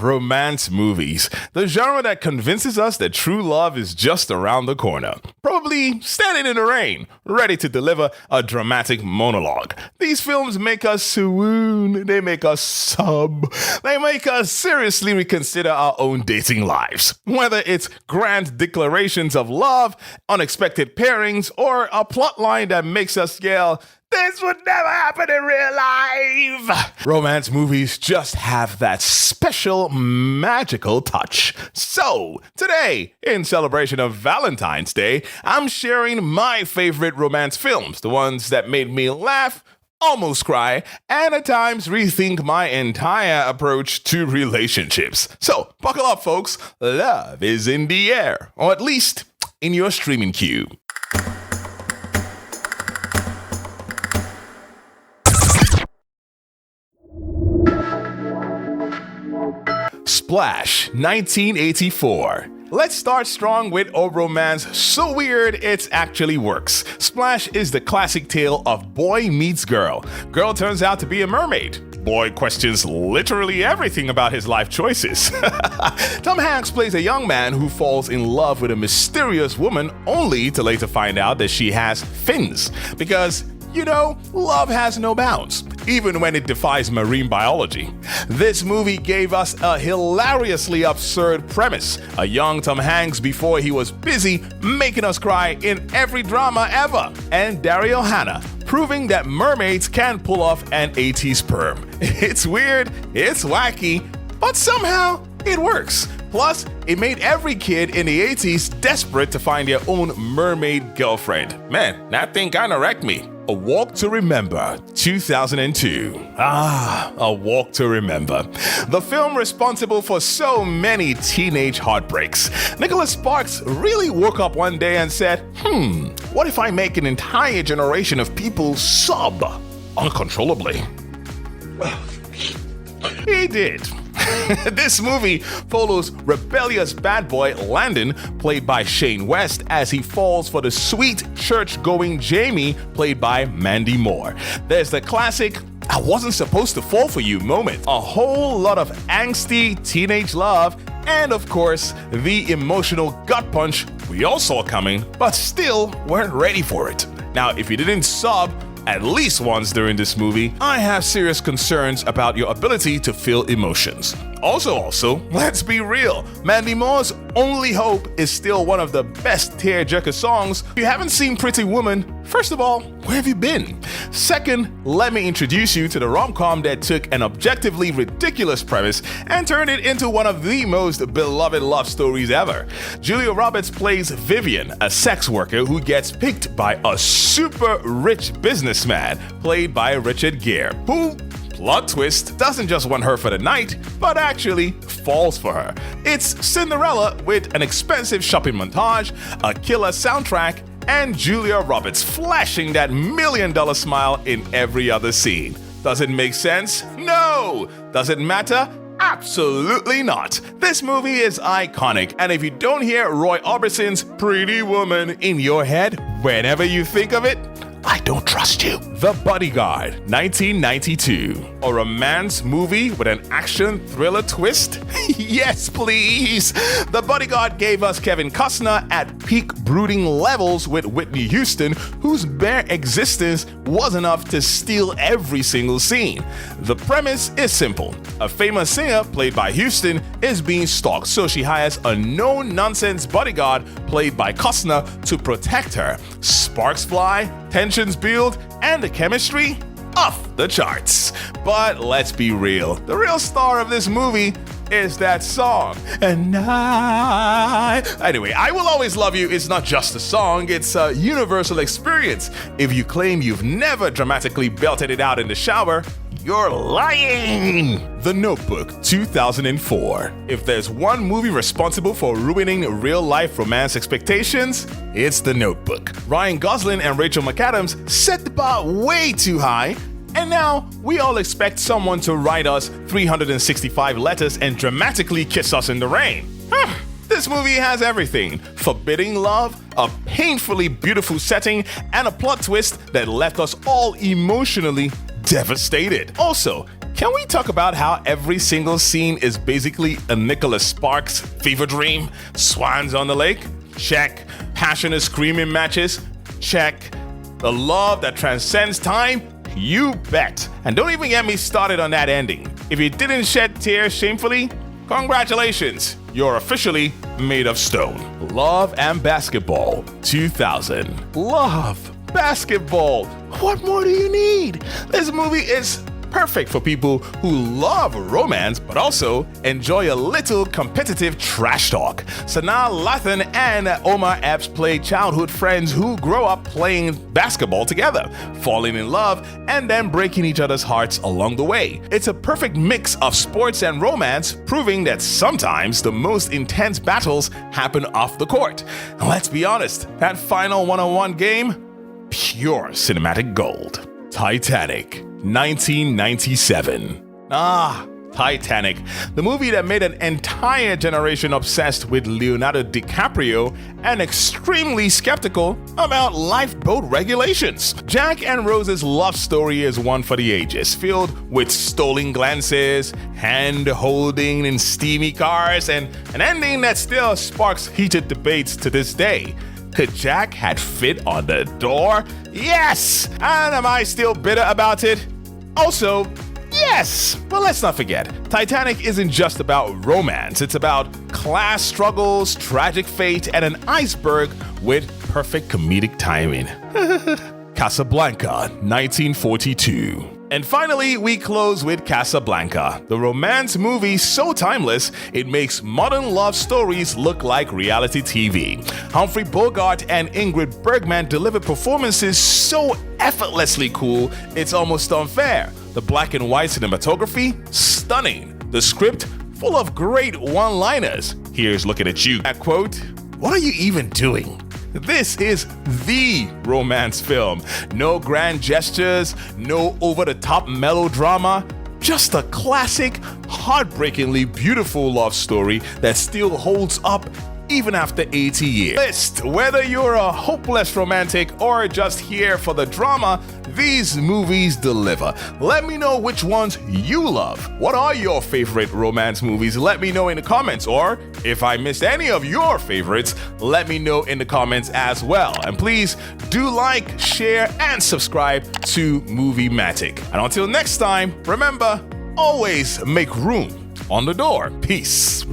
Romance movies. The genre that convinces us that true love is just around the corner. Probably standing in the rain, ready to deliver a dramatic monologue. These films make us swoon, they make us sob, they make us seriously reconsider our own dating lives. Whether it's grand declarations of love, unexpected pairings, or a plotline that makes us yell, "This would never happen in real life!" Romance movies just have that special, magical touch. So, today, in celebration of Valentine's Day, I'm sharing my favorite romance films, the ones that made me laugh, almost cry, and at times rethink my entire approach to relationships. So, buckle up, folks. Love is in the air, or at least in your streaming queue. Splash, 1984. Let's start strong with a romance so weird it actually works. Splash is the classic tale of boy meets girl. Girl turns out to be a mermaid. Boy questions literally everything about his life choices. Tom Hanks plays a young man who falls in love with a mysterious woman only to later find out that she has fins. Because love has no bounds, even when it defies marine biology. This movie gave us a hilariously absurd premise. A young Tom Hanks before he was busy making us cry in every drama ever. And Daryl Hannah proving that mermaids can pull off an 80s perm. It's weird, it's wacky, but somehow it works. Plus, it made every kid in the 80s desperate to find their own mermaid girlfriend. Man, that thing kinda wrecked me. A Walk to Remember, 2002. A Walk to Remember. The film responsible for so many teenage heartbreaks. Nicholas Sparks really woke up one day and said, what if I make an entire generation of people sob uncontrollably? He did. This movie follows rebellious bad boy Landon, played by Shane West, as he falls for the sweet church-going Jamie, played by Mandy Moore. There's the classic "I wasn't supposed to fall for you" moment, a whole lot of angsty teenage love, and of course, the emotional gut punch we all saw coming, but still weren't ready for it. Now, if you didn't sob at least once during this movie, I have serious concerns about your ability to feel emotions. Also, let's be real, Mandy Moore's Only Hope is still one of the best tearjerker songs. If you haven't seen Pretty Woman, first of all, where have you been? Second, let me introduce you to the rom-com that took an objectively ridiculous premise and turned it into one of the most beloved love stories ever. Julia Roberts plays Vivian, a sex worker who gets picked by a super rich businessman, played by Richard Gere, who, plot twist, doesn't just want her for the night, but actually falls for her. It's Cinderella with an expensive shopping montage, a killer soundtrack, and Julia Roberts flashing that $1 million smile in every other scene. Does it make sense? No! Does it matter? Absolutely not. This movie is iconic, and if you don't hear Roy Orbison's Pretty Woman in your head whenever you think of it, I don't trust you. The Bodyguard, 1992. A romance movie with an action thriller twist? Yes, please. The Bodyguard gave us Kevin Costner at peak brooding levels with Whitney Houston, whose bare existence was enough to steal every single scene. The premise is simple. A famous singer, played by Houston, is being stalked, so she hires a no-nonsense bodyguard, played by Costner, to protect her. Sparks fly, tensions build, and the chemistry? Off the charts. But let's be real. The real star of this movie is that song. Anyway, I Will Always Love You is not just a song, it's a universal experience. If you claim you've never dramatically belted it out in the shower, you're lying! The Notebook, 2004. If there's one movie responsible for ruining real-life romance expectations, it's The Notebook. Ryan Gosling and Rachel McAdams set the bar way too high, and now we all expect someone to write us 365 letters and dramatically kiss us in the rain. This movie has everything: forbidding love, a painfully beautiful setting, and a plot twist that left us all emotionally devastated. Also, Can we talk about how every single scene is basically a Nicholas Sparks fever dream? Swans on the lake? Check. Passionate screaming matches? Check. The love that transcends time? You bet. And don't even get me started on that ending. If you didn't shed tears shamefully, congratulations. You're officially made of stone. Love and Basketball 2000. Love, basketball. What more do you need? This movie is perfect for people who love romance but also enjoy a little competitive trash talk. Sanaa Lathan and Omar Epps play childhood friends who grow up playing basketball together, falling in love, and then breaking each other's hearts along the way. It's a perfect mix of sports and romance, proving that sometimes the most intense battles happen off the court. And let's be honest, that final one-on-one game, pure cinematic gold. Titanic, 1997. Titanic, the movie that made an entire generation obsessed with Leonardo DiCaprio and extremely skeptical about lifeboat regulations. Jack and Rose's love story is one for the ages, filled with stolen glances, hand-holding in steamy cars, and an ending that still sparks heated debates to this day. Could Jack had fit on the door? Yes! And am I still bitter about it? Also, yes! But let's not forget, Titanic isn't just about romance. It's about class struggles, tragic fate, and an iceberg with perfect comedic timing. Casablanca, 1942. And finally, we close with Casablanca, the romance movie so timeless it makes modern love stories look like reality TV. Humphrey Bogart and Ingrid Bergman deliver performances so effortlessly cool, it's almost unfair. The black and white cinematography, stunning. The script, full of great one-liners. Here's looking at you. That quote, "What are you even doing?" This is the romance film. No grand gestures, no over-the-top melodrama, just a classic, heartbreakingly beautiful love story that still holds up even after 80 years. Whether you're a hopeless romantic or just here for the drama, these movies deliver. Let me know which ones you love. What are your favorite romance movies? Let me know in the comments, or if I missed any of your favorites, let me know in the comments as well. And please do like, share, and subscribe to Movie-matic. And until next time, remember, always make room on the door. Peace.